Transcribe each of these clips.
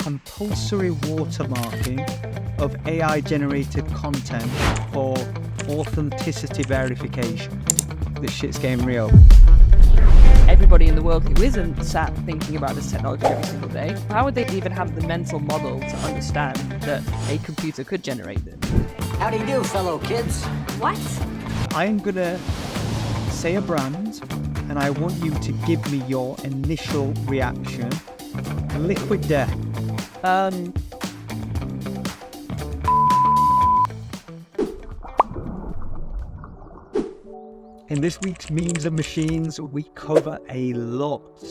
compulsory watermarking of AI-generated content for authenticity verification. This shit's getting real. Everybody in the world who isn't sat thinking about this technology every single day, how would they even have the mental model to understand that a computer could generate this? How do you do, fellow kids? What? I'm gonna say a brand, and I want you to give me your initial reaction. Liquid Death. In this week's Memes and Machines, we cover a lot.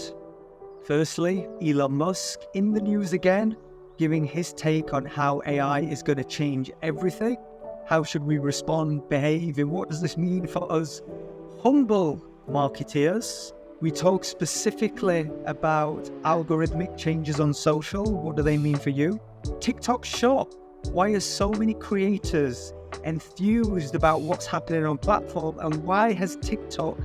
Firstly, Elon Musk in the news again, giving his take on how AI is going to change everything. How should we respond, behave, and what does this mean for us humble marketeers? We talk specifically about algorithmic changes on social. What do they mean for you? TikTok Shop. Why are so many creators enthused about what's happening on platform, and why has TikTok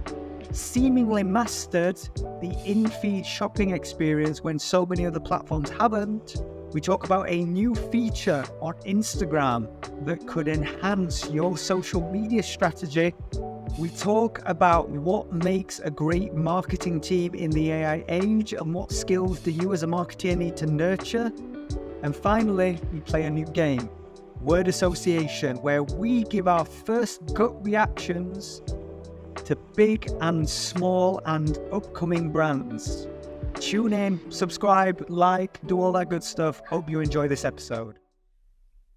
seemingly mastered the in-feed shopping experience when so many other platforms haven't? We talk about a new feature on Instagram that could enhance your social media strategy. We talk about what makes a great marketing team in the AI age and what skills do you as a marketer need to nurture. And finally, we play a new game, word association, where we give our first gut reactions to big and small and upcoming brands. Tune in, subscribe, like, do all that good stuff. Hope you enjoy this episode.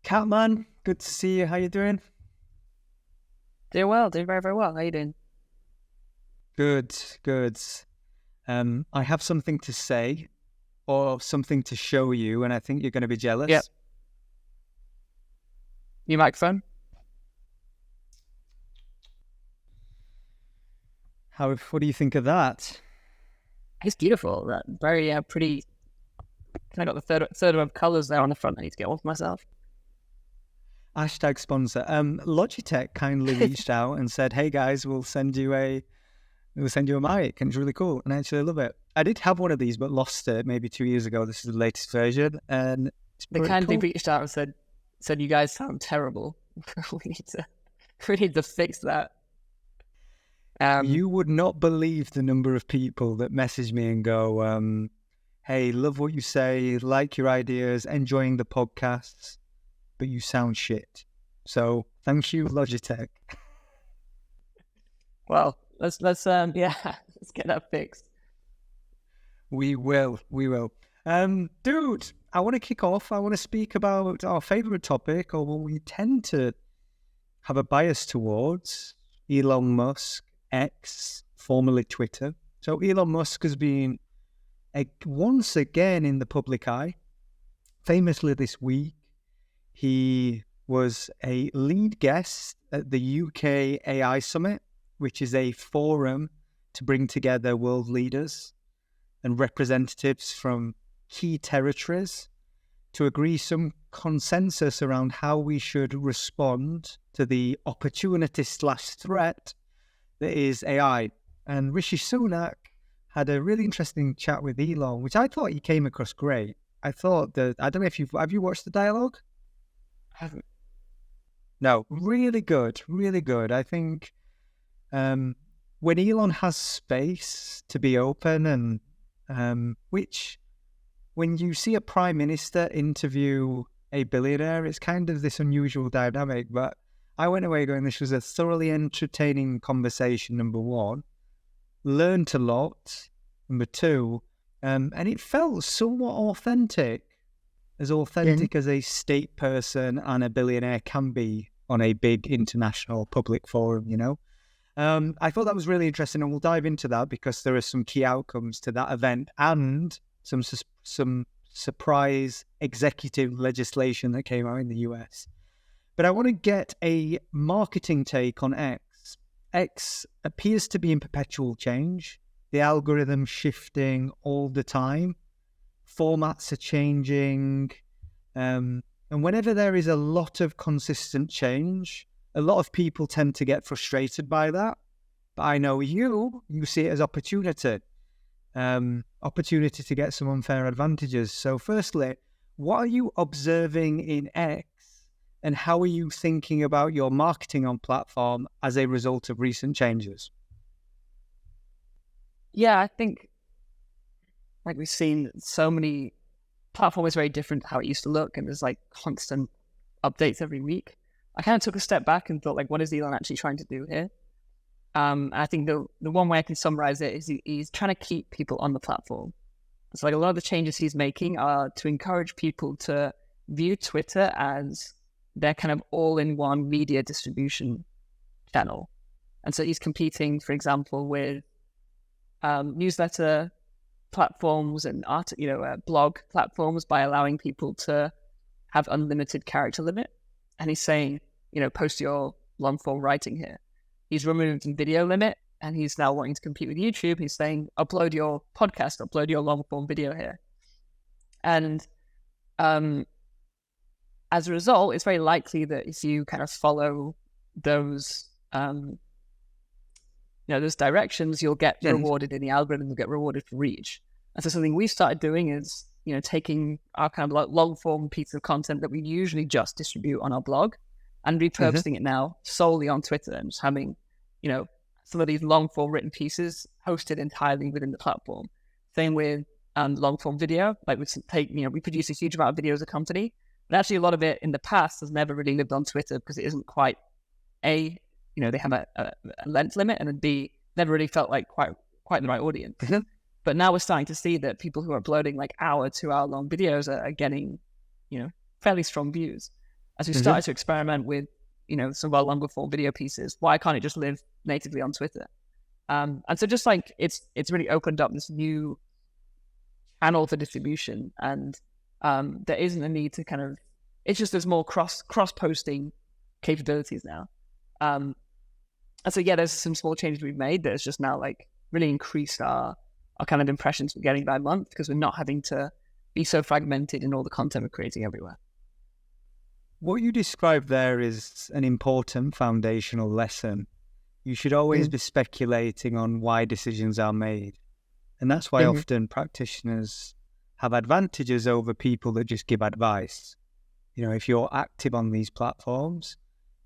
Catman, good to see you. How you doing? Doing well, doing very, very well. How you doing? Good. I have something to say or something to show you, and I think you're going to be jealous. Yep. New microphone? What do you think of that? It's beautiful. That very pretty. I got the third of colours there on the front. I need to get one for myself. Hashtag sponsor. Logitech kindly reached out and said, "Hey guys, we'll send you a mic, and it's really cool." And I actually love it. I did have one of these, but lost it maybe 2 years ago. This is the latest version, and it's they kindly reached out and said, "You guys sound terrible. we need to fix that." You would not believe the number of people that message me and go, "Hey, love what you say, like your ideas, enjoying the podcasts, but you sound shit." So thank you, Logitech. Well, let's let's get that fixed. We will. Dude, I want to kick off. I want to speak about our favorite topic, or what we tend to have a bias towards, Elon Musk, X, formerly Twitter. So Elon Musk has been once again in the public eye. Famously this week, he was a lead guest at the UK AI Summit, which is a forum to bring together world leaders and representatives from key territories to agree some consensus around how we should respond to the opportunity/threat that is AI. And Rishi Sunak had a really interesting chat with Elon, which I thought he came across great. I thought that, I don't know if have you watched the dialogue? I haven't. No, really good. I think when Elon has space to be open, and which when you see a prime minister interview a billionaire, it's kind of this unusual dynamic. But I went away going, this was a thoroughly entertaining conversation, number one. Learned a lot, number two, and it felt somewhat authentic as a state person and a billionaire can be on a big international public forum, you know. I thought that was really interesting, and we'll dive into that because there are some key outcomes to that event and some surprise executive legislation that came out in the US. But I want to get a marketing take on X. X appears to be in perpetual change. The algorithm shifting all the time. Formats are changing. And whenever there is a lot of consistent change, a lot of people tend to get frustrated by that. But I know you see it as opportunity. Opportunity to get some unfair advantages. So firstly, What are you observing in X, and how are you thinking about your marketing on platform as a result of recent changes? Yeah, I think like we've seen so many platform is very different to how it used to look, and there's like constant updates every week. I kind of took a step back and thought, like, what is Elon actually trying to do here? I think the one way I can summarize it is he's trying to keep people on the platform. It's like a lot of the changes he's making are to encourage people to view Twitter as their kind of all-in-one media distribution channel. And so he's competing, for example, with newsletter platforms and blog platforms by allowing people to have unlimited character limit. And he's saying, post your long form writing here. He's removed the video limit, and he's now wanting to compete with YouTube. He's saying, upload your podcast, upload your long form video here. And as a result, it's very likely that if you kind of follow those those directions, you'll get rewarded in the algorithm, you'll get rewarded for reach. And so something we've started doing is, taking our kind of long form piece of content that we usually just distribute on our blog and repurposing it now solely on Twitter, and just having, some of these long form written pieces hosted entirely within the platform. Same with long form video. Like we produce a huge amount of video as a company, but actually a lot of it in the past has never really lived on Twitter because it isn't quite they have a length limit, and B, never really felt like quite the right audience. But now we're starting to see that people who are uploading like 2-hour long videos are getting, fairly strong views. As we started to experiment with, some of our longer form video pieces, why can't it just live natively on Twitter? And so just like it's really opened up this new channel for distribution, and there isn't a need to kind of, it's just there's more cross posting capabilities now. And so yeah, there's some small changes we've made that has just now like really increased our kind of impressions we're getting by month, because we're not having to be so fragmented in all the content we're creating everywhere. What you described there is an important foundational lesson. You should always be speculating on why decisions are made. And that's why often practitioners have advantages over people that just give advice. If you're active on these platforms,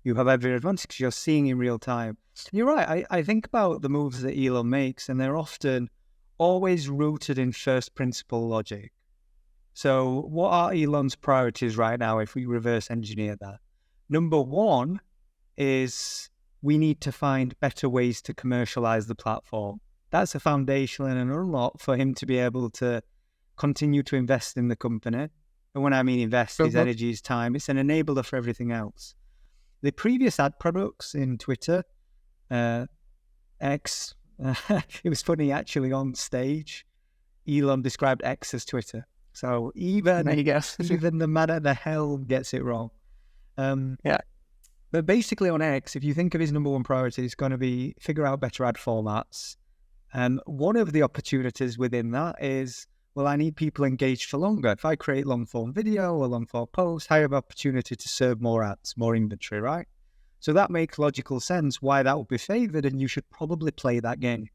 you have every advantage because you're seeing in real time. You're right. I think about the moves that Elon makes, and they're often always rooted in first principle logic. So what are Elon's priorities right now if we reverse engineer that? Number one is we need to find better ways to commercialize the platform. That's a foundation and an unlock for him to be able to continue to invest in the company. And when I mean invest, his energy, his time, it's an enabler for everything else. The previous ad products in Twitter, X, it was funny actually on stage, Elon described X as Twitter. So even the man at the helm gets it wrong. But basically on X, if you think of his number one priority, it's going to be figure out better ad formats. One of the opportunities within that is, well, I need people engaged for longer. If I create long form video or long form post, I have opportunity to serve more ads, more inventory, right? So that makes logical sense why that would be favored, and you should probably play that game.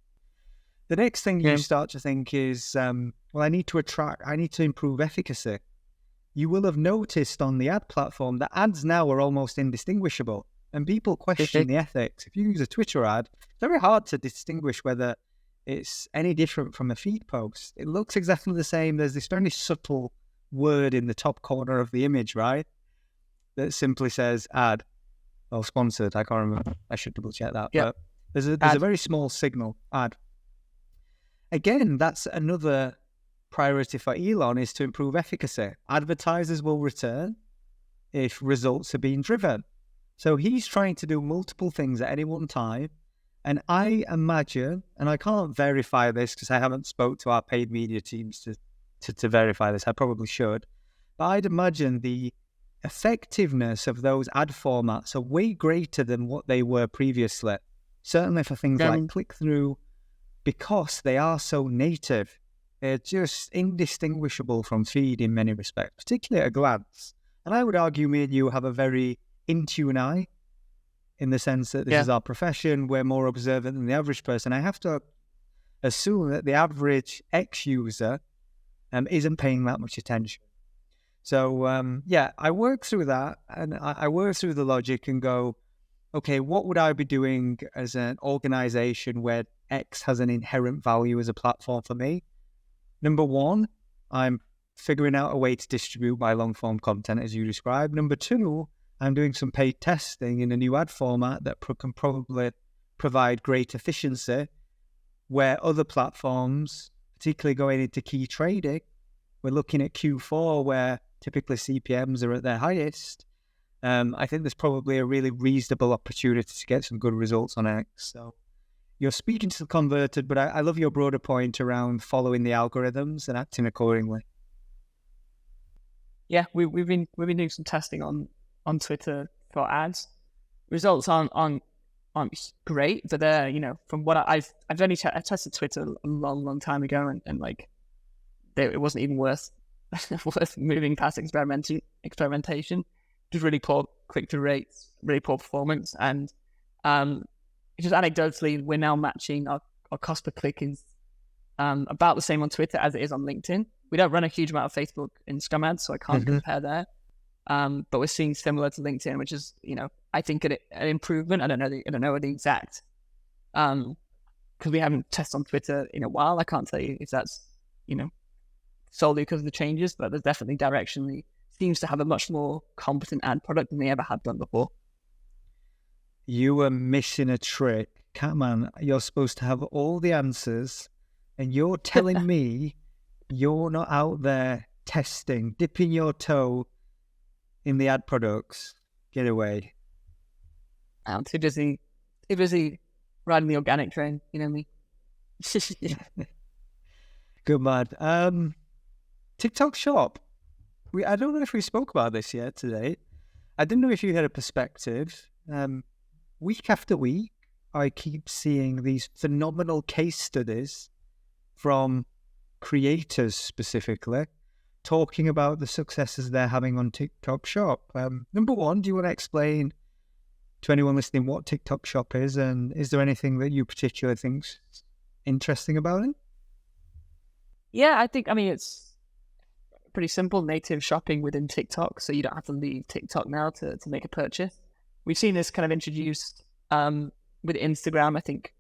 The next thing you start to think is, I need to improve efficacy. You will have noticed on the ad platform that ads now are almost indistinguishable, and people question the ethics. If you use a Twitter ad, it's very hard to distinguish whether it's any different from a feed post. It looks exactly the same. There's this very subtle word in the top corner of the image, right, that simply says ad or sponsored. I can't remember. I should double check that. But there's a very small signal, ad. Again, that's another priority for Elon, is to improve efficacy. Advertisers will return if results are being driven. So he's trying to do multiple things at any one time. And I imagine, and I can't verify this because I haven't spoke to our paid media teams to verify this, I probably should, but I'd imagine the effectiveness of those ad formats are way greater than what they were previously. Certainly for things like click-through, because they are so native. They're just indistinguishable from feed in many respects, particularly at a glance. And I would argue me and you have a very in-tune eye, in the sense that this is our profession. We're more observant than the average person. I have to assume that the average X user isn't paying that much attention. So, yeah, I work through that, and I work through the logic and go, okay, what would I be doing as an organization where X has an inherent value as a platform for me? Number one, I'm figuring out a way to distribute my long form content as you described. Number two, I'm doing some paid testing in a new ad format that can probably provide great efficiency, where other platforms, particularly going into key trading, we're looking at Q4 where typically CPMs are at their highest. I think there's probably a really reasonable opportunity to get some good results on X. So you're speaking to the converted, but I love your broader point around following the algorithms and acting accordingly. Yeah, we've been doing some testing on Twitter for ads. Results aren't great, but they're, from what I tested Twitter a long time ago, and like it wasn't even worth moving past experimentation. Just really poor click-through rates, really poor performance, and just anecdotally, we're now matching our cost per click is about the same on Twitter as it is on LinkedIn. We don't run a huge amount of Facebook Instagram ads, so I can't compare there. But we're seeing similar to LinkedIn, which is, I think an improvement. I don't know the exact, because we haven't tested on Twitter in a while. I can't tell you if that's, solely because of the changes, but there's definitely directionally seems to have a much more competent ad product than they ever have done before. You were missing a trick. Catman, you're supposed to have all the answers, and you're telling me you're not out there testing, dipping your toe in the ad products. Get away. I'm too busy riding the organic train, you know me. Good man. TikTok Shop. I don't know if we spoke about this yet today. I didn't know if you had a perspective. Week after week, I keep seeing these phenomenal case studies from creators specifically talking about the successes they're having on TikTok Shop. Number one, do you want to explain to anyone listening what TikTok Shop is, and is there anything that you particularly think's interesting about it? Yeah, it's pretty simple, native shopping within TikTok, so you don't have to leave TikTok now to make a purchase. We've seen this kind of introduced with Instagram, I think,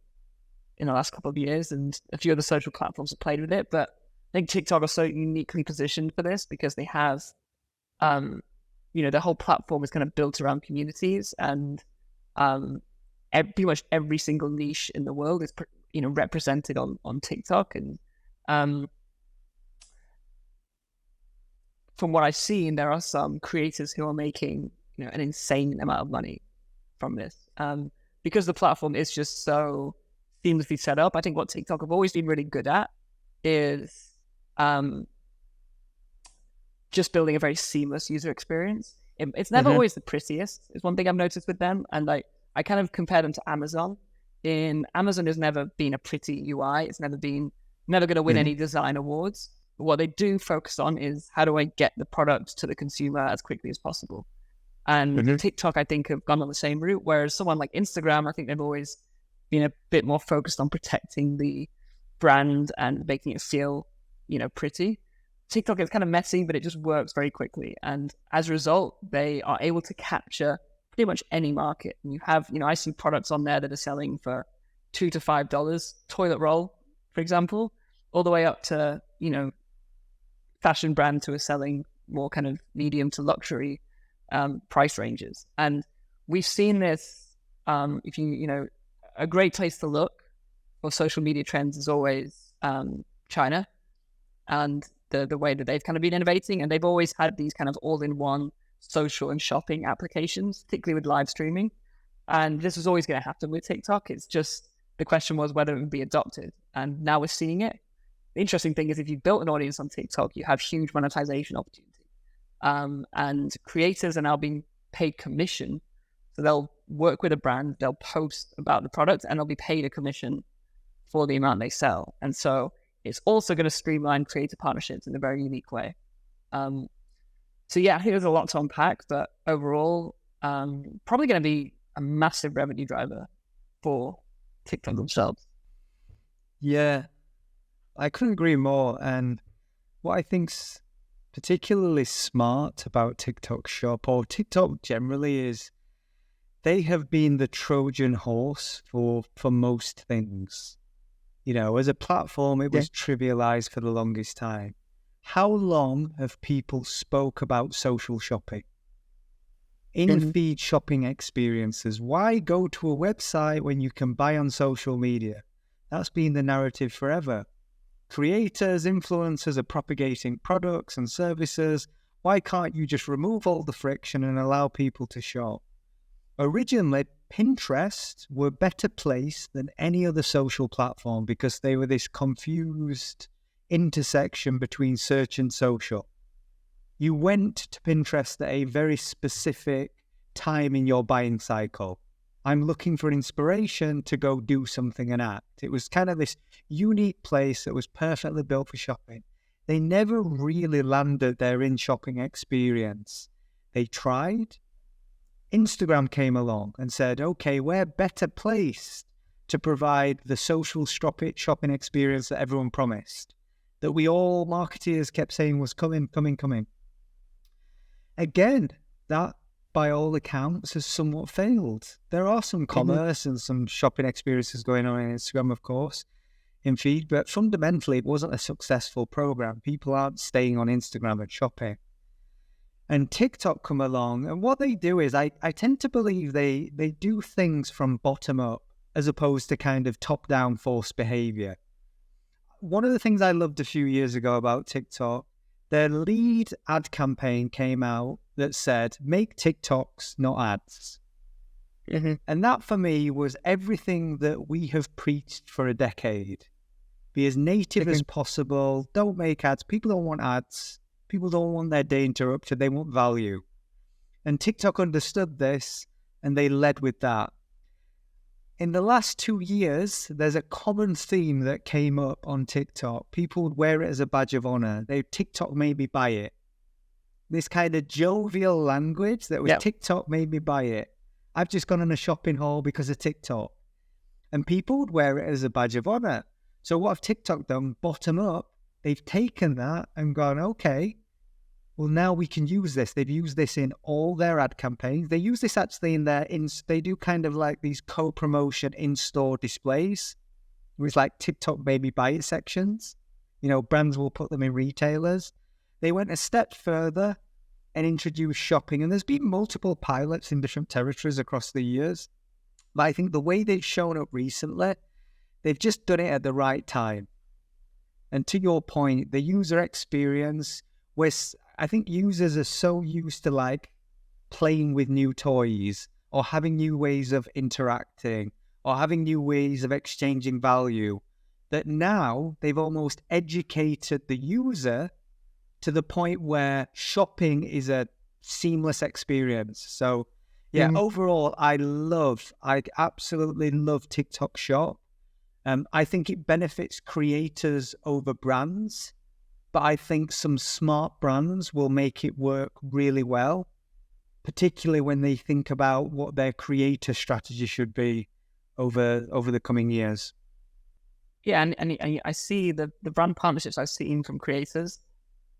in the last couple of years, and a few other social platforms have played with it, but I think TikTok are so uniquely positioned for this because they have, their whole platform is kind of built around communities, and pretty much every single niche in the world is, represented on TikTok. And from what I've seen, there are some creators who are making, an insane amount of money from this. Because the platform is just so seamlessly set up. I think what TikTok have always been really good at is just building a very seamless user experience. It's never always the prettiest. It's one thing I've noticed with them. And I kind of compare them to Amazon. Amazon has never been a pretty UI. It's never going to win any design awards. But what they do focus on is, how do I get the product to the consumer as quickly as possible? And TikTok, I think, have gone on the same route, whereas someone like Instagram, I think they've always been a bit more focused on protecting the brand and making it feel, pretty. TikTok is kind of messy, but it just works very quickly. And as a result, they are able to capture pretty much any market. And you have, I see products on there that are selling for $2 to $5, toilet roll, for example, all the way up to, fashion brands who are selling more kind of medium to luxury price ranges. And we've seen this, if a great place to look for social media trends is always China, and the way that they've kind of been innovating, and they've always had these kind of all-in-one social and shopping applications, particularly with live streaming. And this was always going to happen with TikTok. It's just, the question was whether it would be adopted. And now we're seeing it. The interesting thing is, if you've built an audience on TikTok, you have huge monetization opportunity. And creators are now being paid commission. So they'll work with a brand, they'll post about the product, and they'll be paid a commission for the amount they sell. And so it's also going to streamline creator partnerships in a very unique way. So yeah, I think there's a lot to unpack, but overall, probably going to be a massive revenue driver for TikTok themselves. Yeah, I couldn't agree more. And what I think's particularly smart about TikTok Shop, or TikTok generally, is they have been the Trojan horse for most things. You know, as a platform, it was trivialized for the longest time. How long have people spoke about social shopping? In-feed shopping experiences. Why go to a website when you can buy on social media? That's been the narrative forever. Creators, influencers are propagating products and services. Why can't you just remove all the friction and allow people to shop? Originally, Pinterest were better placed than any other social platform because they were this confused intersection between search and social. You went to Pinterest at a very specific time in your buying cycle. I'm looking for inspiration to go do something and act. It was kind of this unique place that was perfectly built for shopping. They never really landed their in-shopping experience. They tried. Instagram came along and said, okay, we're better placed to provide the social shopping experience that everyone promised, that we all marketeers kept saying was coming. Again, that by all accounts has somewhat failed. There are some commerce and some shopping experiences going on in Instagram, of course, in feed, but fundamentally it wasn't a successful program. People aren't staying on Instagram and shopping. And TikTok come along, and what they do is I tend to believe they do things from bottom up as opposed to kind of top-down forced behavior. One of the things I loved a few years ago about TikTok, their lead ad campaign came out that said, make TikToks, not ads. And that for me was everything that we have preached for a decade. Be as native as possible. Don't make ads. People don't want ads. People don't want their day interrupted. They want value. And TikTok understood this and they led with that. In the last 2 years, there's a common theme that came up on TikTok. People would wear it as a badge of honor. TikTok made me buy it. This kind of jovial language that was TikTok made me buy it. I've just gone on a shopping haul because of TikTok. And people would wear it as a badge of honor. So what have TikTok done? Bottom up, they've taken that and gone, okay, well, now we can use this. They've used this in all their ad campaigns. They use this actually in they do kind of like these co-promotion in-store displays. It's like TikTok baby buy it sections. You know, brands will put them in retailers. They went a step further and introduced shopping. And there's been multiple pilots in different territories across the years. But I think the way they've shown up recently, they've just done it at the right time. And to your point, the user experience, where I think users are so used to like playing with new toys or having new ways of interacting or having new ways of exchanging value, that now they've almost educated the user to the point where shopping is a seamless experience. So yeah, overall, I absolutely love TikTok Shop. I think it benefits creators over brands, but I think some smart brands will make it work really well, particularly when they think about what their creator strategy should be over the coming years. Yeah, and I see the brand partnerships I've seen from creators,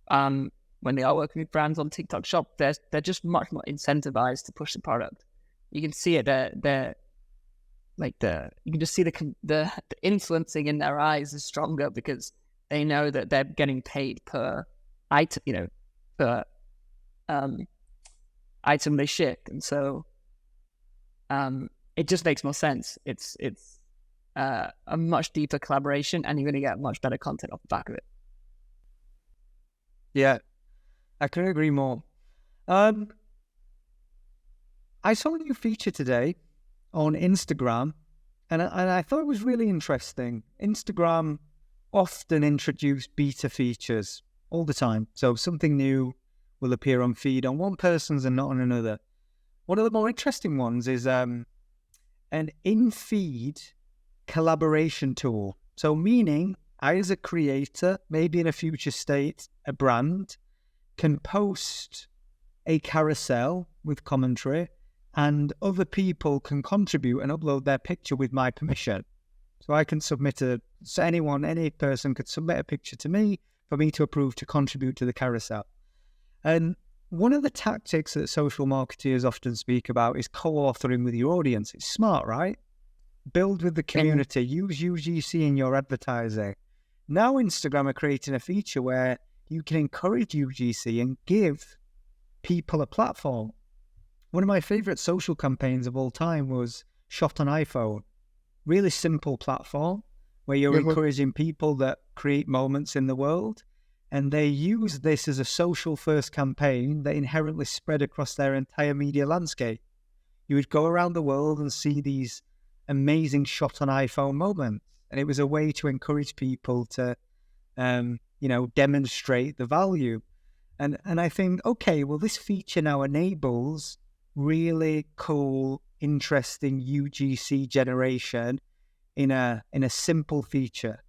when they are working with brands on TikTok Shop, they're just much more incentivized to push the product. You can see it. You can just see the influencing in their eyes is stronger because they know that they're getting paid per item, per item they ship, and so it just makes more sense. It's a much deeper collaboration, and you're going to get much better content off the back of it. Yeah, I couldn't agree more. I saw a new feature today on Instagram, and I thought it was really interesting. Instagram often introduce beta features all the time. So something new will appear on feed on one person's and not on another. One of the more interesting ones is an in-feed collaboration tool. So meaning I, as a creator, maybe in a future state, a brand, can post a carousel with commentary and other people can contribute and upload their picture with my permission. So I can submit any person could submit a picture to me for me to approve to contribute to the carousel. And one of the tactics that social marketers often speak about is co-authoring with your audience. It's smart, right? Build with the community, use UGC in your advertising. Now Instagram are creating a feature where you can encourage UGC and give people a platform. One of my favorite social campaigns of all time was Shot on iPhone. Really simple platform where you're encouraging people that create moments in the world. And they use this as a social first campaign that inherently spread across their entire media landscape. You would go around the world and see these amazing shot on iPhone moments. And it was a way to encourage people to, demonstrate the value. And I think, okay, well, this feature now enables really cool, interesting UGC generation in a simple feature.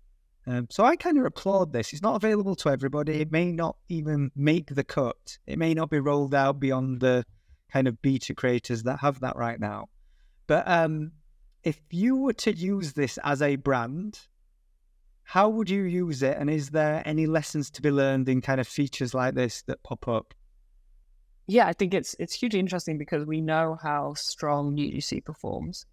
So I kind of applaud this. It's not available to everybody. It may not even make the cut. It may not be rolled out beyond the kind of beta creators that have that right now. But if you were to use this as a brand, how would you use it? And is there any lessons to be learned in kind of features like this that pop up? Yeah, I think it's hugely interesting because we know how strong UGC performs.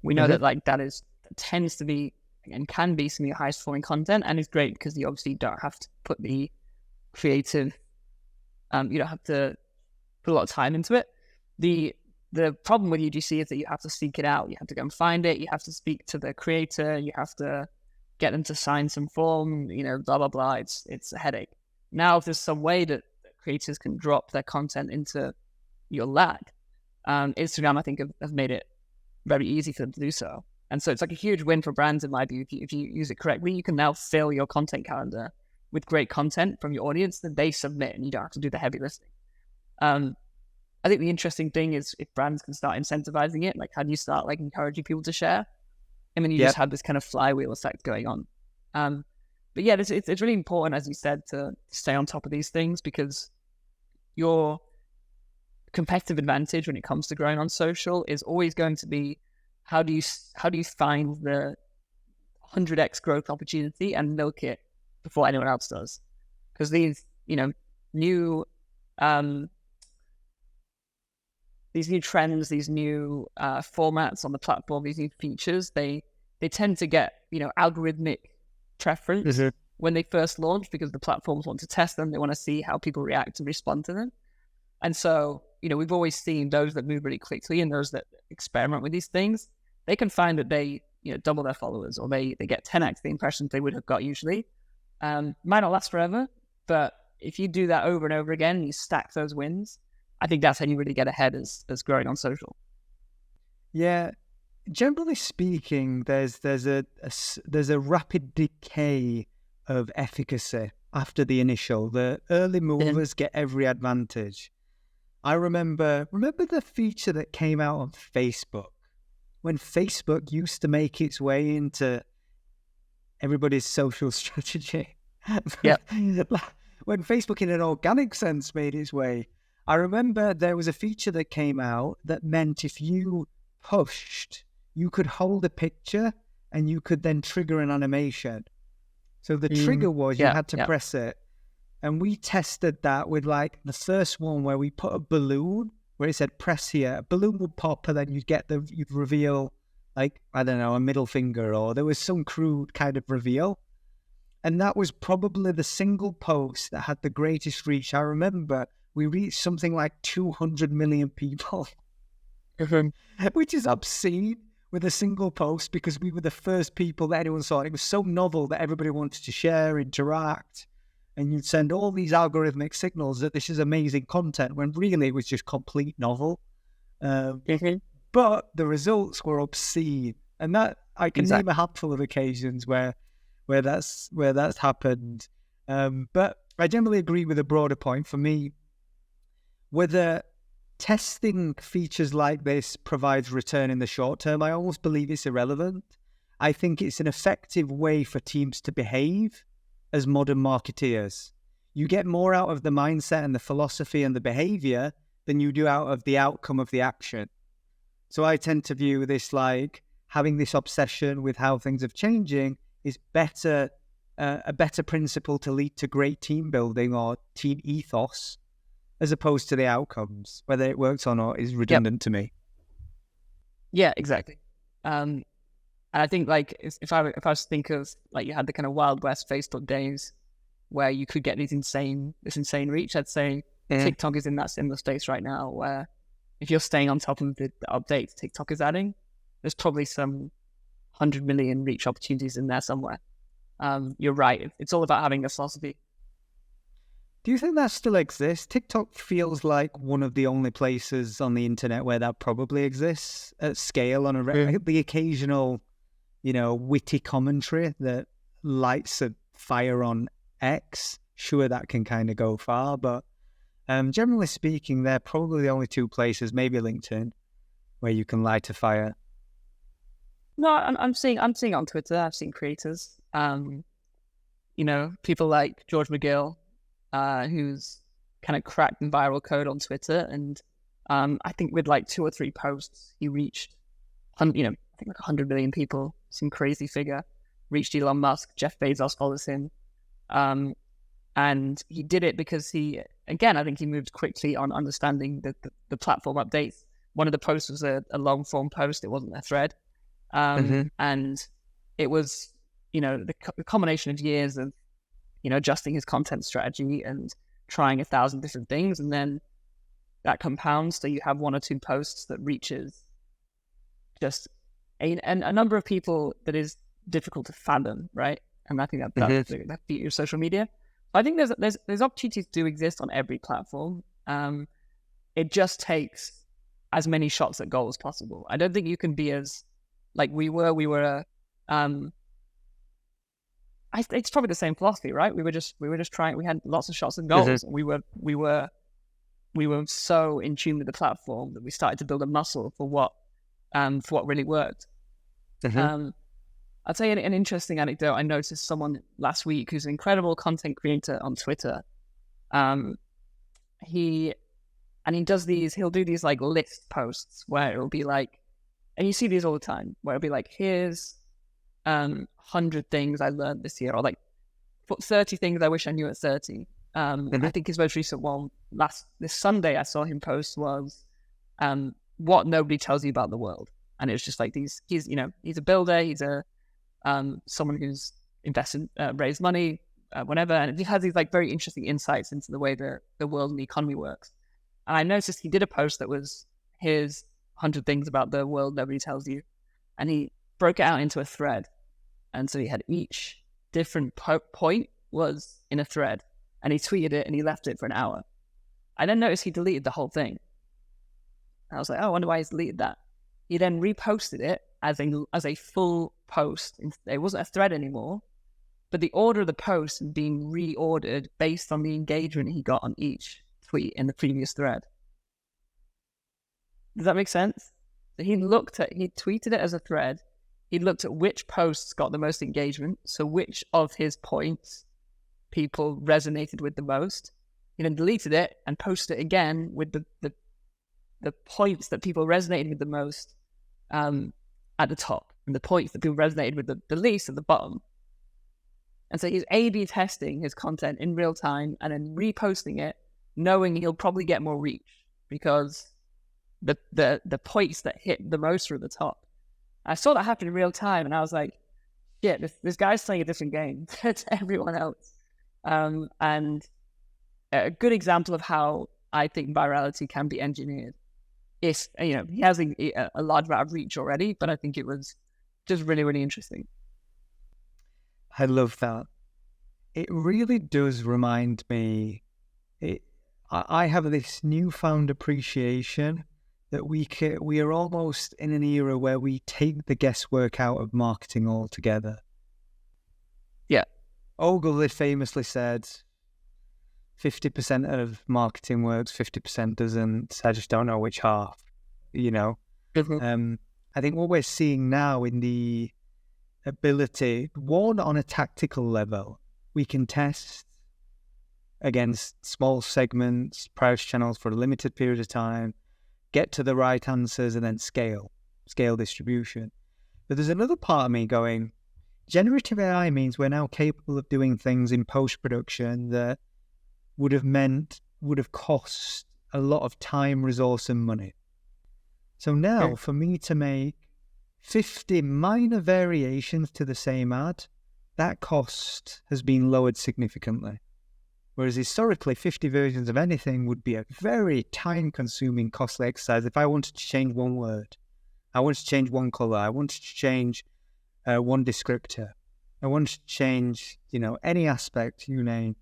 We know that that tends to be and can be some of your highest performing content, and it's great because you obviously don't have to put the creative, you don't have to put a lot of time into it. The problem with UGC is that you have to seek it out. You have to go and find it. You have to speak to the creator. You have to get them to sign some form. Blah blah blah. It's a headache. Now, if there's some way that creators can drop their content into your lap, Instagram, I think, have made it very easy for them to do so. And so it's like a huge win for brands, in my view. If you use it correctly, you can now fill your content calendar with great content from your audience that they submit, and you don't have to do the heavy lifting. I think the interesting thing is if brands can start incentivizing it, like how do you start like encouraging people to share? And then you just have this kind of flywheel effect going on. But yeah, it's really important, as you said, to stay on top of these things, because your competitive advantage when it comes to growing on social is always going to be how do you find the 100x growth opportunity and milk it before anyone else does? Because these new trends, these new formats on the platform, these new features, they tend to get algorithmic preference when they first launch, because the platforms want to test them. They want to see how people react and respond to them. And so, we've always seen those that move really quickly and those that experiment with these things, they can find that they, double their followers, or they get 10x the impressions they would have got usually. Might not last forever, but if you do that over and over again, you stack those wins, I think that's how you really get ahead as growing on social. Yeah. Generally speaking, there's a rapid decay of efficacy after the initial. The early movers get every advantage. I remember the feature that came out on Facebook when Facebook used to make its way into everybody's social strategy. Yeah. When Facebook in an organic sense made its way, I remember there was a feature that came out that meant if you pushed, you could hold a picture and you could then trigger an animation. So the trigger was you had to press it. And we tested that with like the first one where we put a balloon where it said press here. A balloon would pop and then you'd reveal like, I don't know, a middle finger, or there was some crude kind of reveal. And that was probably the single post that had the greatest reach. I remember we reached something like 200 million people, which is obscene with a single post, because we were the first people that anyone saw. It was so novel that everybody wanted to share, interact, and you'd send all these algorithmic signals that this is amazing content, when really it was just complete novel. But the results were obscene, and that I can name a handful of occasions where that's happened. But I generally agree with a broader point. For me, whether testing features like this provides return in the short term, I almost believe it's irrelevant. I think it's an effective way for teams to behave as modern marketeers. You get more out of the mindset and the philosophy and the behavior than you do out of the outcome of the action. So I tend to view this like having this obsession with how things are changing is a better principle to lead to great team building or team ethos as opposed to the outcomes. Whether it works or not is redundant to me. Yeah, exactly. And I think like if I was to think of like you had the kind of Wild West Facebook days where you could get this insane reach, I'd say TikTok is in that similar space right now where if you're staying on top of the updates TikTok is adding, there's probably some 100 million reach opportunities in there somewhere. You're right. It's all about having a philosophy. Do you think that still exists? TikTok feels like one of the only places on the internet where that probably exists at scale on the occasional, witty commentary that lights a fire on X. Sure, that can kind of go far, but generally speaking, they're probably the only two places, maybe LinkedIn, where you can light a fire. No, I'm seeing on Twitter. I've seen creators, people like George McGill, who's kind of cracked in viral code on Twitter, and I think with like 2 or 3 posts, he reached, I think like 100 million people. Some crazy figure. Reached Elon Musk. Jeff Bezos follows him, and he did it because I think he moved quickly on understanding the platform updates. One of the posts was a long form post; it wasn't a thread. And it was, the combination of years of, adjusting his content strategy and trying 1,000 different things. And then that compounds. So you have 1 or 2 posts that reaches just a number of people that is difficult to fathom. Right. And I think that's the beauty of social media. I think there's opportunities do exist on every platform. It just takes as many shots at goal as possible. I don't think you can be as, like we were, it's probably the same philosophy, right? We were just trying. We had lots of shots and goals. And we were so in tune with the platform that we started to build a muscle for what really worked. I'll tell you an interesting anecdote. I noticed someone last week who's an incredible content creator on Twitter. He does these. He'll do these like list posts where it'll be like. And you see these all the time, where it'll be like, here's 100 things I learned this year, or like 30 things I wish I knew at 30. I think his most recent one, this Sunday I saw him post was what nobody tells you about the world. And it was just like he's a builder, he's a someone who's invested, raised money, whatever. And he has these like very interesting insights into the way the world and the economy works. And I noticed he did a post that was his 100 things about the world nobody tells you, and he broke it out into a thread, and so he had each different point was in a thread, and he tweeted it and he left it for an hour. I then noticed he deleted the whole thing. I was like, I wonder why he's deleted that. He then reposted it as a full post. It wasn't a thread anymore, but the order of the post had been reordered based on the engagement he got on each tweet in the previous thread. Does that make sense? So he tweeted it as a thread. He looked at which posts got the most engagement. So which of his points people resonated with the most. He then deleted it and posted it again with the points that people resonated with the most at the top, and the points that people resonated with the least at the bottom. And so he's A/B testing his content in real time and then reposting it, knowing he'll probably get more reach because the points that hit the most are at the top. I saw that happen in real time, and I was like, "Shit, this guy's playing a different game to everyone else." And a good example of how I think virality can be engineered is, he has a large amount of reach already, but I think it was just really, really interesting. I love that. It really does remind me. I have this newfound appreciation that we are almost in an era where we take the guesswork out of marketing altogether. Yeah. Ogilvy famously said, 50% of marketing works, 50% doesn't. I just don't know which half, Mm-hmm. I think what we're seeing now in the ability, one, on a tactical level, we can test against small segments, price channels for a limited period of time, get to the right answers, and then scale distribution. But there's another part of me going, generative AI means we're now capable of doing things in post-production that would have meant would have cost a lot of time, resource, and money. So now, for me to make 50 minor variations to the same ad, that cost has been lowered significantly. Whereas historically, 50 versions of anything would be a very time-consuming, costly exercise. If I wanted to change one word, I wanted to change one color, I wanted to change one descriptor, I wanted to change, any aspect, you name.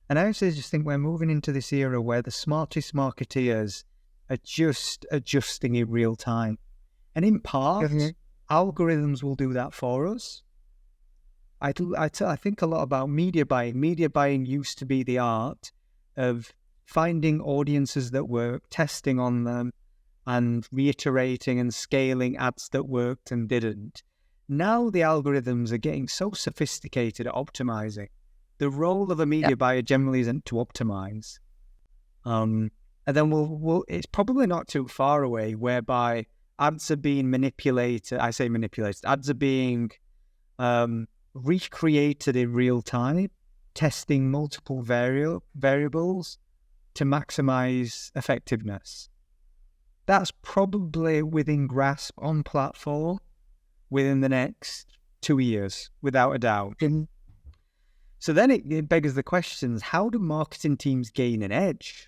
And I actually just think we're moving into this era where the smartest marketeers are just adjusting in real time. And in part, algorithms will do that for us. I think a lot about media buying. Media buying used to be the art of finding audiences that work, testing on them, and reiterating and scaling ads that worked and didn't. Now the algorithms are getting so sophisticated at optimizing. The role of a media buyer generally isn't to optimize. And then we'll it's probably not too far away whereby ads are being manipulated. I say manipulated. Ads are being recreated in real time, testing multiple variables to maximize effectiveness. That's probably within grasp on platform within the next 2 years, without a doubt. So then it beggars the questions, how do marketing teams gain an edge?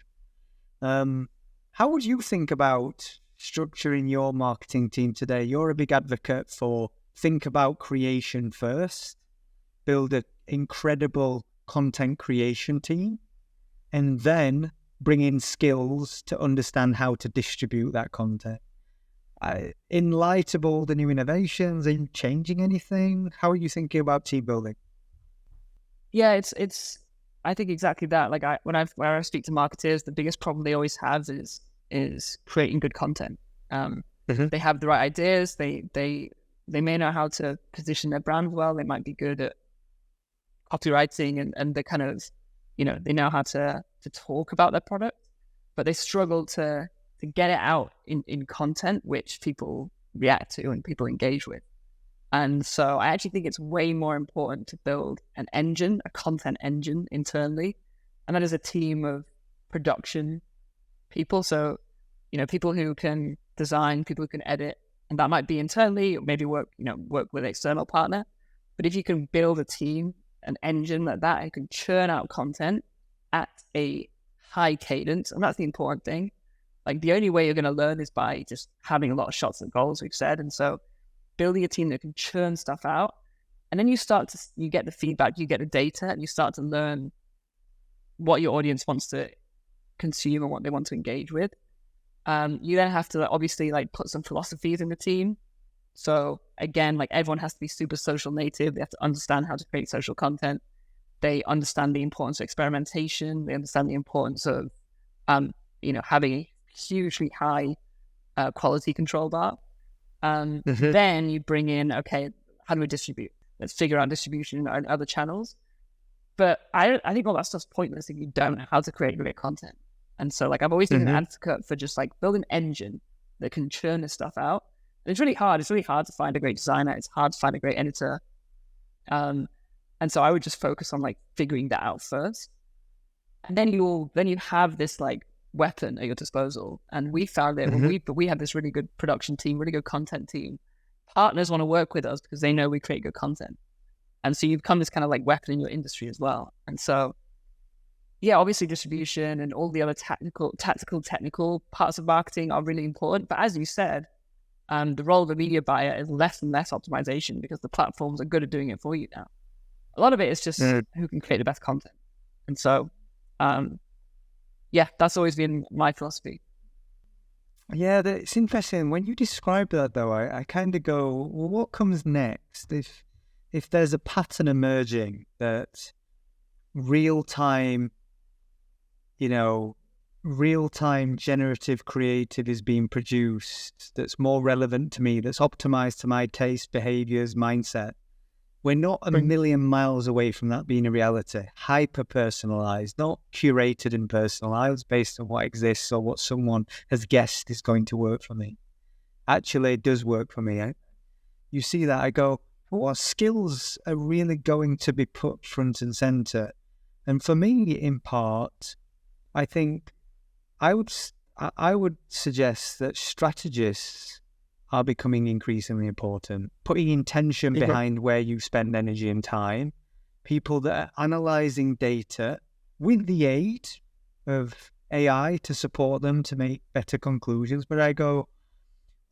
How would you think about structuring your marketing team today? You're a big advocate for think about creation first, build an incredible content creation team, and then bring in skills to understand how to distribute that content. In light of all the new innovations, are you changing anything? How are you thinking about team building? Yeah, it's. I think exactly that. Like when I speak to marketers, the biggest problem they always have is creating good content. They have the right ideas. They may know how to position their brand well. They might be good at copywriting and they kind of, they know how to talk about their product, but they struggle to get it out in content which people react to and people engage with. And so I actually think it's way more important to build an engine, a content engine internally. And that is a team of production people. So, people who can design, people who can edit, and that might be internally, or maybe work with an external partner. But if you can build a team, an engine like that, and can churn out content at a high cadence, and that's the important thing. Like the only way you're going to learn is by just having a lot of shots at goal, as we've said. And so building a team that can churn stuff out, and then you get the feedback, you get the data, and you start to learn what your audience wants to consume and what they want to engage with. You then have to obviously put some philosophies in the team. So again, everyone has to be super social native. They have to understand how to create social content. They understand the importance of experimentation. They understand the importance of, having a hugely high quality control bar. Then you bring in, okay, how do we distribute? Let's figure out distribution and other channels. But I think all that stuff's pointless if you don't know how to create great content. And so I've always been an advocate for just build an engine that can churn this stuff out. And it's really hard. It's really hard to find a great designer. It's hard to find a great editor. And so I would just focus on figuring that out first. And then you have this weapon at your disposal. And we found it when we had this really good production team, really good content team. Partners want to work with us because they know we create good content. And so you become this kind of weapon in your industry as well. And so, yeah, obviously distribution and all the other technical parts of marketing are really important. But as you said, the role of a media buyer is less and less optimization because the platforms are good at doing it for you now. A lot of it is just who can create the best content. And so, that's always been my philosophy. Yeah, it's interesting. When you describe that, though, I kind of go, well, what comes next? If there's a pattern emerging that real-time generative creative is being produced that's more relevant to me, that's optimized to my taste, behaviors, mindset, we're not a million miles away from that being a reality. Hyper-personalized, not curated and personalized based on what exists or what someone has guessed is going to work for me. Actually, it does work for me. You see that, I go, what skills are really going to be put front and center? And for me, in part, I think I would suggest that strategists are becoming increasingly important, putting intention behind where you spend energy and time, people that are analyzing data with the aid of AI to support them to make better conclusions. But I go,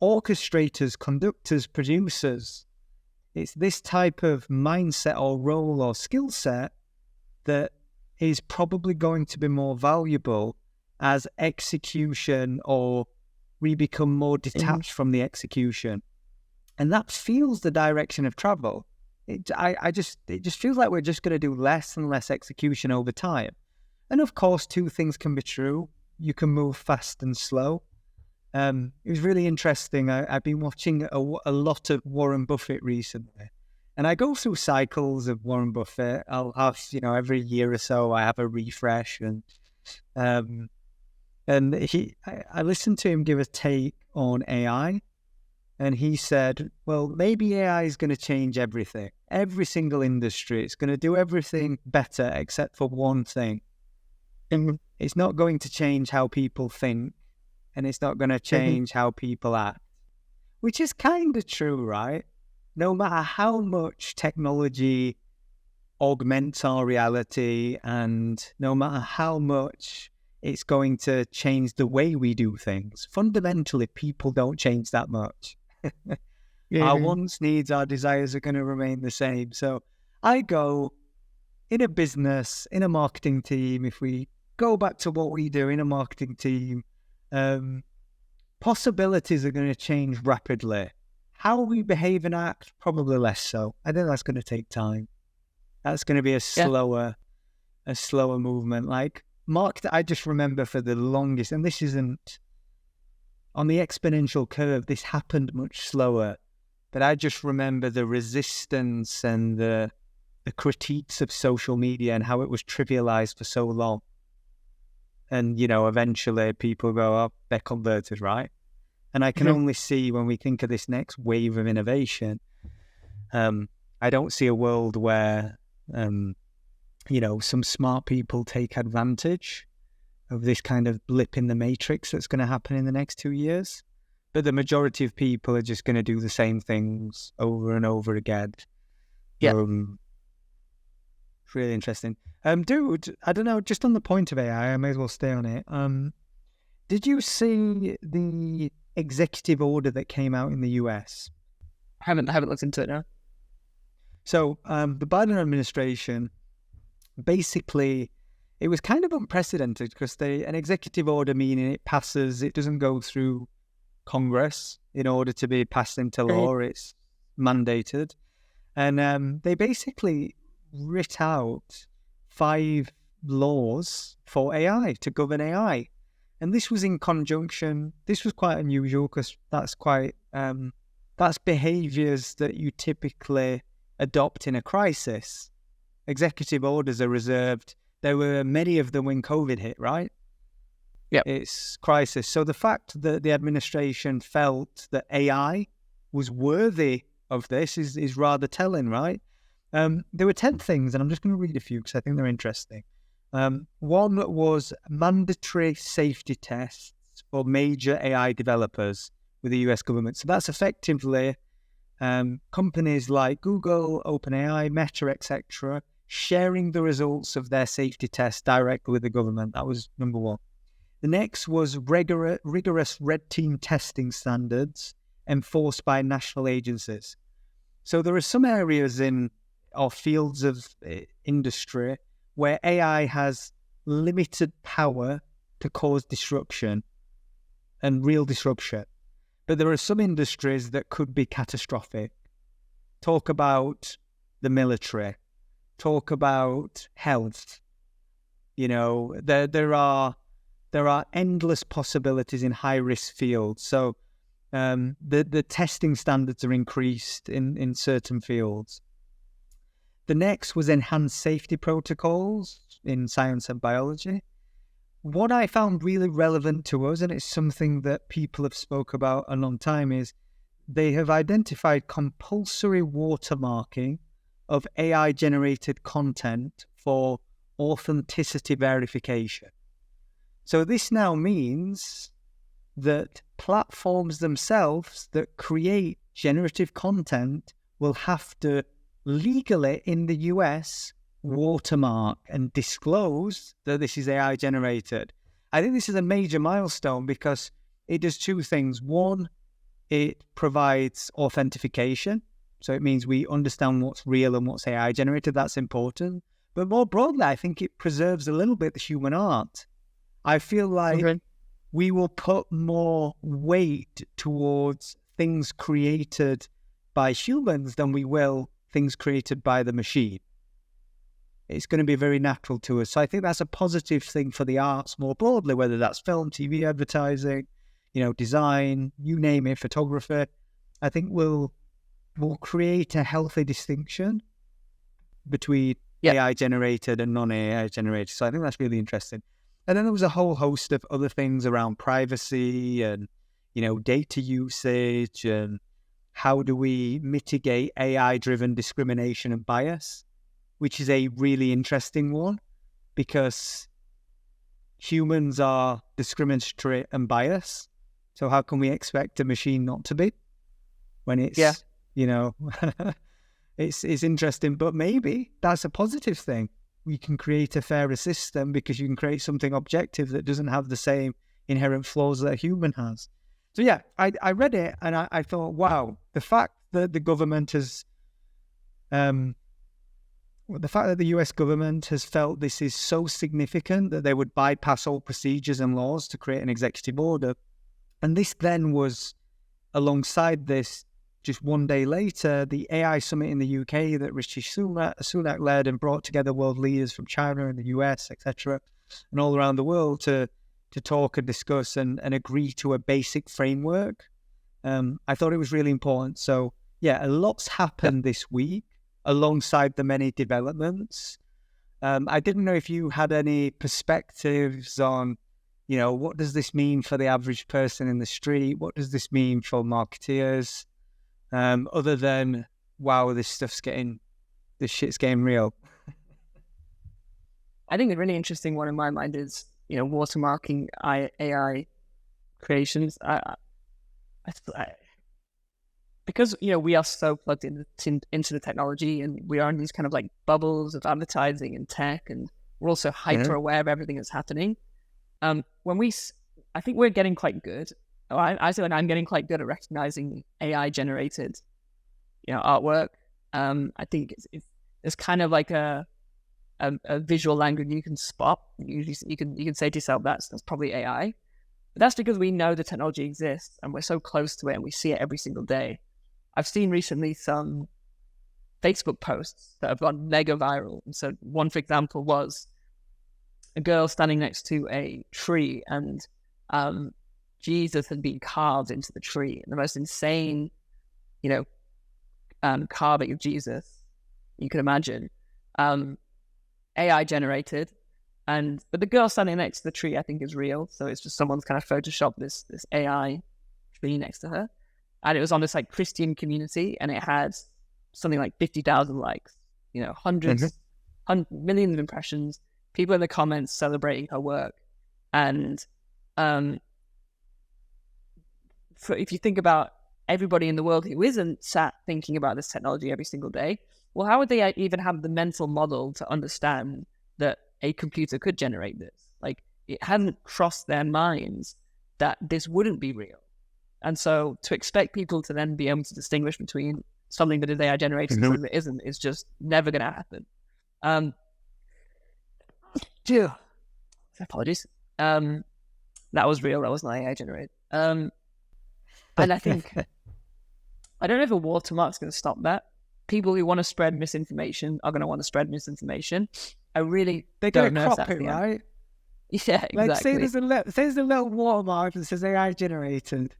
orchestrators, conductors, producers, it's this type of mindset or role or skill set that is probably going to be more valuable as execution, or we become more detached from the execution. And that feels the direction of travel. It just feels like we're just going to do less and less execution over time. And of course, two things can be true. You can move fast and slow. It was really interesting. I've been watching a lot of Warren Buffett recently. And I go through cycles of Warren Buffett. I'll have, every year or so, I have a refresh. And I listened to him give a take on AI. And he said, well, maybe AI is going to change everything. Every single industry. It's going to do everything better except for one thing. And it's not going to change how people think. And it's not going to change how people act. Which is kind of true, right? No matter how much technology augments our reality, and no matter how much it's going to change the way we do things, fundamentally, people don't change that much. Our wants, needs, our desires are going to remain the same. So I go, in a business, in a marketing team, if we go back to what we do in a marketing team, possibilities are going to change rapidly. How we behave and act, probably less so. I think that's going to take time. That's going to be a slower movement. Like I just remember for the longest, and this isn't on the exponential curve, this happened much slower. But I just remember the resistance and the critiques of social media and how it was trivialized for so long. And, eventually people go, oh, they're converted, right? And I can only see when we think of this next wave of innovation, I don't see a world where, some smart people take advantage of this kind of blip in the matrix that's going to happen in the next 2 years. But the majority of people are just going to do the same things over and over again. Yeah. It's really interesting. Dude, I don't know, just on the point of AI, I may as well stay on it. Did you see the executive order that came out in the US? I haven't looked into it now. So the Biden administration, basically, it was kind of unprecedented because an executive order, meaning it passes, it doesn't go through Congress in order to be passed into law. It's mandated. And they basically writ out 5 laws for AI, to govern AI. And this was in conjunction, this was quite unusual because that's behaviors that you typically adopt in a crisis. Executive orders are reserved. There were many of them when COVID hit, right? Yeah. It's crisis. So the fact that the administration felt that AI was worthy of this is rather telling, right? There were 10 things, and I'm just going to read a few because I think they're interesting. One was mandatory safety tests for major AI developers with the US government. So that's effectively companies like Google, OpenAI, Meta, etc., sharing the results of their safety tests directly with the government. That was number one. The next was rigorous red team testing standards enforced by national agencies. So there are some areas or fields of industry where AI has limited power to cause disruption and real disruption. But there are some industries that could be catastrophic. Talk about the military. Talk about health. There are endless possibilities in high-risk fields. So the testing standards are increased in certain fields. The next was enhanced safety protocols in science and biology. What I found really relevant to us, and it's something that people have spoke about a long time, is they have identified compulsory watermarking of AI-generated content for authenticity verification. So this now means that platforms themselves that create generative content will have to legally in the US watermark and disclose that this is AI generated. I think this is a major milestone because it does two things. One, it provides authentication. So it means we understand what's real and what's AI generated. That's important. But more broadly, I think it preserves a little bit the human art. I feel like we will put more weight towards things created by humans than we will things created by the machine. It's going to be very natural to us. So I think that's a positive thing for the arts more broadly, whether that's film, TV, advertising, design, you name it, photography. I think we'll create a healthy distinction between AI generated and non-AI generated. So I think that's really interesting. And then there was a whole host of other things around privacy and, data usage and how do we mitigate AI-driven discrimination and bias, which is a really interesting one because humans are discriminatory and biased. So how can we expect a machine not to be when it's, it's interesting, but maybe that's a positive thing. We can create a fairer system because you can create something objective that doesn't have the same inherent flaws that a human has. So yeah, I read it and I thought, wow, the fact that the government has, the fact that the US government has felt this is so significant that they would bypass all procedures and laws to create an executive order. And this then was alongside this, just one day later, the AI summit in the UK that Rishi Sunak led and brought together world leaders from China and the US, etc., and all around the world to talk and discuss and agree to a basic framework. I thought it was really important. So yeah, a lot's happened this week alongside the many developments. I didn't know if you had any perspectives on, what does this mean for the average person in the street? What does this mean for marketeers? Other than, wow, this shit's getting real. I think the really interesting one in my mind is, watermarking AI creations. Because, we are so plugged into the technology and we are in these kind of like bubbles of advertising and tech, and we're also hyper aware of everything that's happening. I think we're getting quite good. I feel like I'm getting quite good at recognizing AI generated, artwork. I think it's kind of like a visual language you can spot. You can say to yourself that's probably AI. But that's because we know the technology exists and we're so close to it and we see it every single day. I've seen recently some Facebook posts that have gone mega viral. And so one, for example, was a girl standing next to a tree and Jesus had been carved into the tree. And the most insane, carving of Jesus you could imagine. AI generated. But the girl standing next to the tree, I think, is real. So it's just someone's kind of photoshopped this AI tree next to her. And it was on this like Christian community, and it had something like 50,000 likes, hundreds, millions of impressions, people in the comments celebrating her work. And if you think about everybody in the world who isn't sat thinking about this technology every single day, well, how would they even have the mental model to understand that a computer could generate this? Like, it hadn't crossed their minds that this wouldn't be real. And so to expect people to then be able to distinguish between something that is AI generated and something that isn't is just never going to happen. Apologies. That was real. That wasn't AI generated. And I think, I don't know if a watermark's going to stop that. People who want to spread misinformation are going to want to spread misinformation. I really They're don't going to know if crop that's it, right? Yeah, exactly. Like, say there's a little watermark that says AI generated.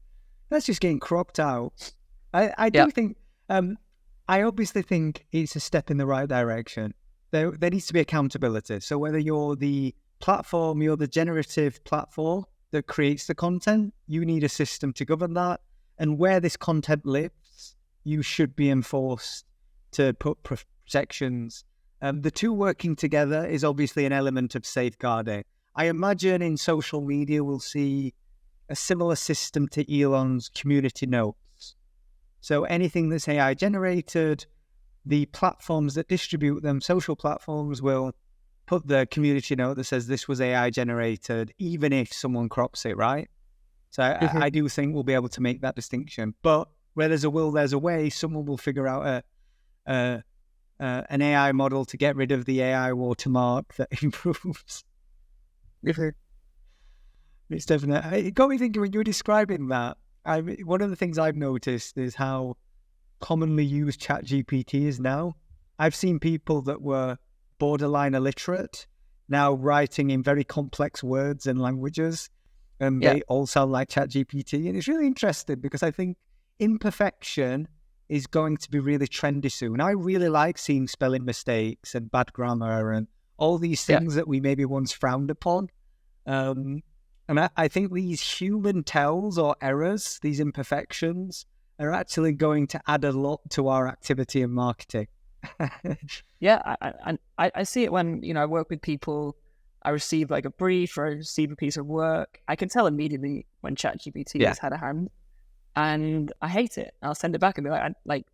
That's just getting cropped out. I do think, I obviously think it's a step in the right direction. There needs to be accountability. So whether you're the platform, you're the generative platform that creates the content, you need a system to govern that. And where this content lives, you should be enforced to put protections. The two working together is obviously an element of safeguarding. I imagine in social media we'll see a similar system to Elon's community notes. So anything that's AI generated, the platforms that distribute them, social platforms, will put the community note that says this was AI generated, even if someone crops it, right? So I do think we'll be able to make that distinction. But where there's a will, there's a way. Someone will figure out an AI model to get rid of the AI watermark that improves. It's definitely. It got me thinking when you were describing that. One of the things I've noticed is how commonly used ChatGPT is now. I've seen people that were borderline illiterate now writing in very complex words and languages, and they all sound like ChatGPT. And it's really interesting because I think imperfection is going to be really trendy soon. I really like seeing spelling mistakes and bad grammar and all these things that we maybe once frowned upon. And I think these human tells or errors, these imperfections, are actually going to add a lot to our activity in marketing. I see it when, I work with people. I receive like a brief or I receive a piece of work. I can tell immediately when ChatGPT has had a hand, and I hate it. I'll send it back and be like,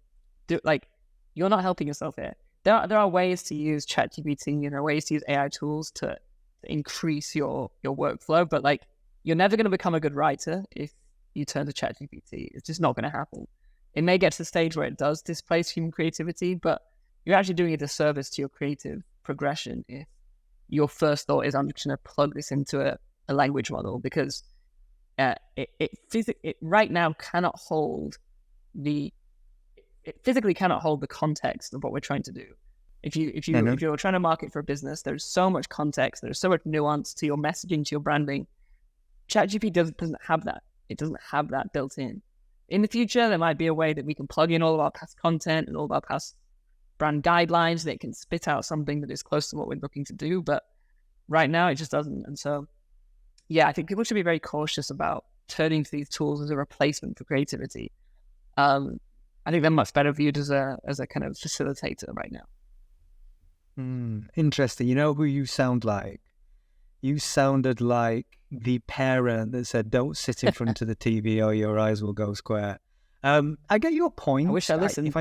you're not helping yourself here. There are ways to use ChatGPT, ways to use AI tools to increase your workflow, but like, you're never going to become a good writer if you turn to ChatGPT. It's just not going to happen. It may get to the stage where it does displace human creativity, but you're actually doing a disservice to your creative progression if your first thought is, I'm just going to plug this into a language model, because it right now cannot hold it physically cannot hold the context of what we're trying to do. If you're trying to market for a business, there's so much context, there's so much nuance to your messaging, to your branding. ChatGPT doesn't have that. It doesn't have that built in. In the future, there might be a way that we can plug in all of our past content and all of our past brand guidelines that it can spit out something that is close to what we're looking to do. But right now, it just doesn't. And so, I think people should be very cautious about turning to these tools as a replacement for creativity. I think they're much better viewed as a kind of facilitator right now. Interesting. You know who you sound like? You sounded like the parent that said, don't sit in front of the TV or your eyes will go square. I get your point. I wish I listened.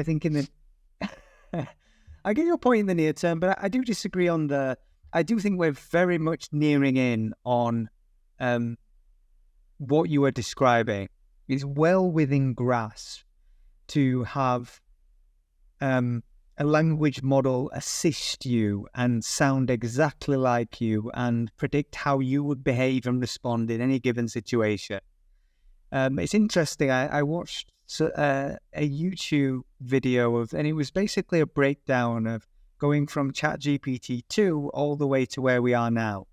I get your point in the near term, but I do disagree on I do think we're very much nearing in on what you were describing. It's well within grasp to have a language model assist you and sound exactly like you and predict how you would behave and respond in any given situation. It's interesting. I watched a YouTube video and it was basically a breakdown of going from ChatGPT 2 all the way to where we are now,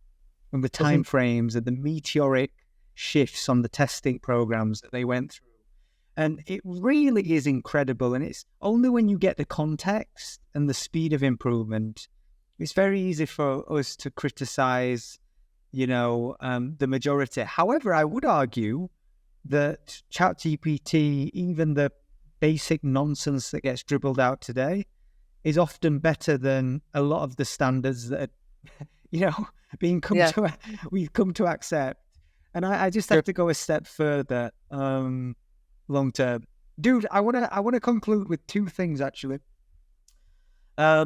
and the time frames and the meteoric shifts on the testing programs that they went through. And it really is incredible. And it's only when you get the context and the speed of improvement, it's very easy for us to criticize, the majority. However, I would argue that ChatGPT, even the basic nonsense that gets dribbled out today, is often better than a lot of the standards that we've come to accept. And I just have to go a step further. Long term, dude. I want to conclude with two things actually. I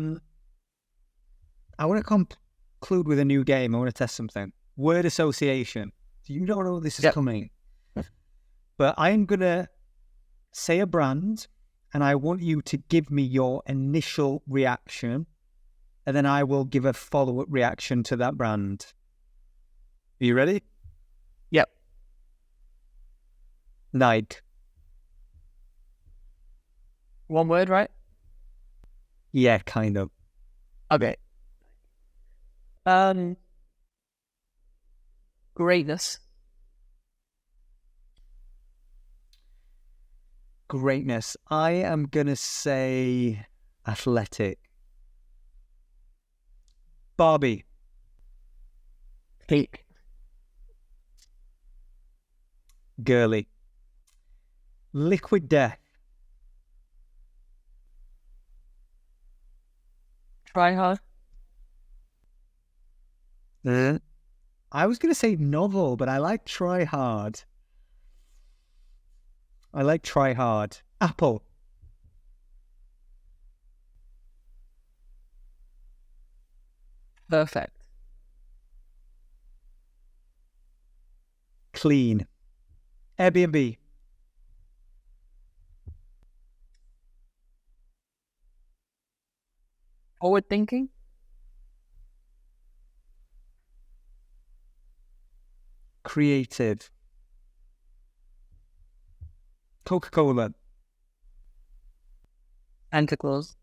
want to conclude with a new game. I want to test something. Word association. So you don't know this is coming, but I'm gonna say a brand, and I want you to give me your initial reaction, and then I will give a follow-up reaction to that brand. Are you ready? Yep. Nike. One word, right? Yeah, kind of. Okay. Greatness. Greatness. I am going to say athletic. Barbie. Peak. Girly. Liquid Death. Try hard. I was going to say novel, but I like try hard. Apple. Perfect. Clean. Airbnb. Forward thinking. Creative. Coca-Cola. Santa Claus.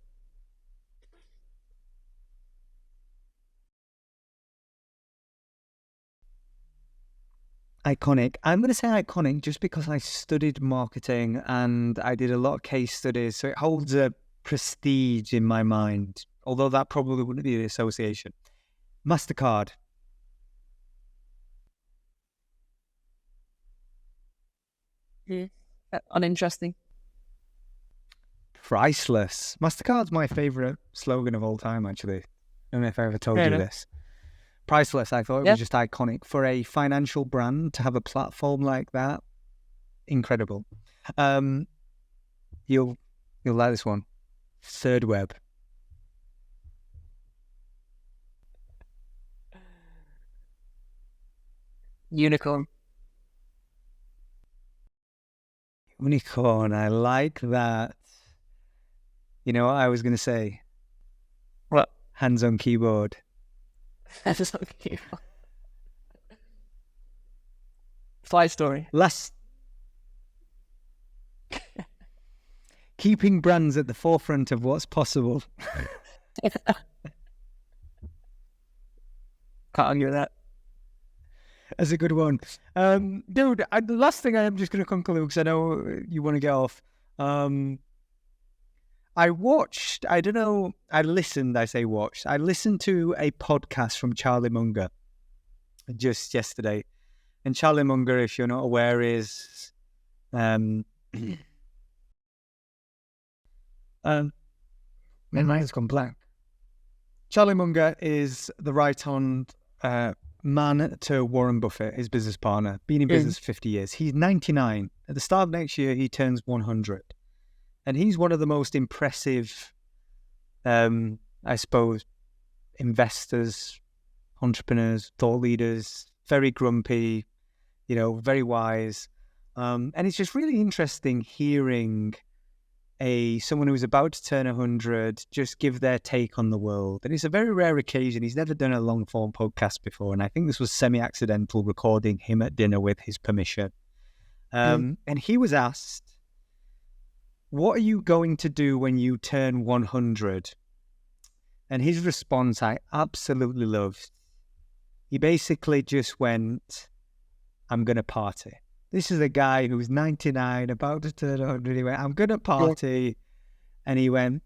Iconic. I'm going to say iconic just because I studied marketing and I did a lot of case studies, so it holds a prestige in my mind, although that probably wouldn't be the association. MasterCard. Uninteresting. Priceless. MasterCard's my favourite slogan of all time, actually. I don't know if I ever told you this. Priceless. I thought it was just iconic. For a financial brand to have a platform like that, incredible. You'll like this one. Third Web. Unicorn. Unicorn. I like that. You know what I was going to say? What? Hands on keyboard. Hands on keyboard. Fly story. Keeping brands at the forefront of what's possible. Can't argue with that. That's a good one. Dude, the last thing I am just going to conclude, because I know you want to get off. I listened to a podcast from Charlie Munger just yesterday. And Charlie Munger, if you're not aware, is... my mind's gone blank. Charlie Munger is the right-hand man to Warren Buffett, his business partner. Been in business 50 years. He's 99. At the start of next year, he turns 100. And he's one of the most impressive, I suppose, investors, entrepreneurs, thought leaders, very grumpy, very wise. And it's just really interesting hearing someone who's about to turn 100 just give their take on the world. And it's a very rare occasion. He's never done a long-form podcast before. And I think this was semi-accidental, recording him at dinner with his permission. And he was asked, what are you going to do when you turn 100? And his response I absolutely loved. He basically just went, I'm going to party. This is a guy who's 99, about to turn 100. He went, I'm going to party. And he went,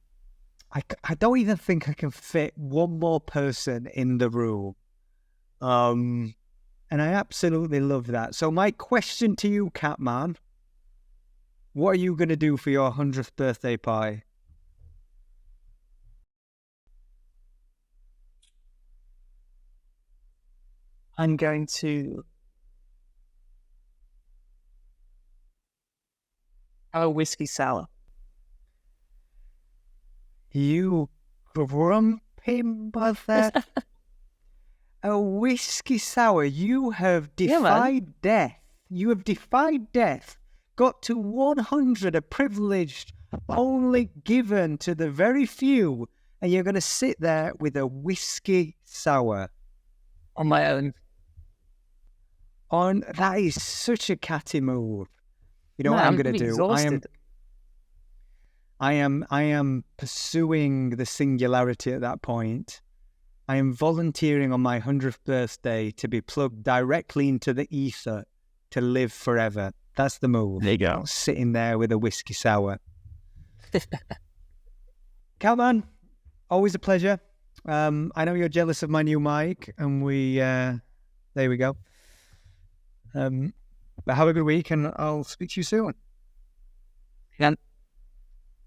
I don't even think I can fit one more person in the room. And I absolutely love that. So my question to you, Catman, what are you going to do for your 100th birthday party? I'm going to have a whiskey sour. You grumpy mother. A whiskey sour. You have defied death. You have defied death. Got to 100, a privilege only given to the very few. And you're going to sit there with a whiskey sour. On my own. That is such a catty move. You know what I'm going to do? Exhausted. I am pursuing the singularity at that point. I am volunteering on my 100th birthday to be plugged directly into the ether to live forever. That's the move. There you go. Sitting there with a whiskey sour. Calman, always a pleasure. I know you're jealous of my new mic, and there we go. But have a good week, and I'll speak to you soon. Yeah.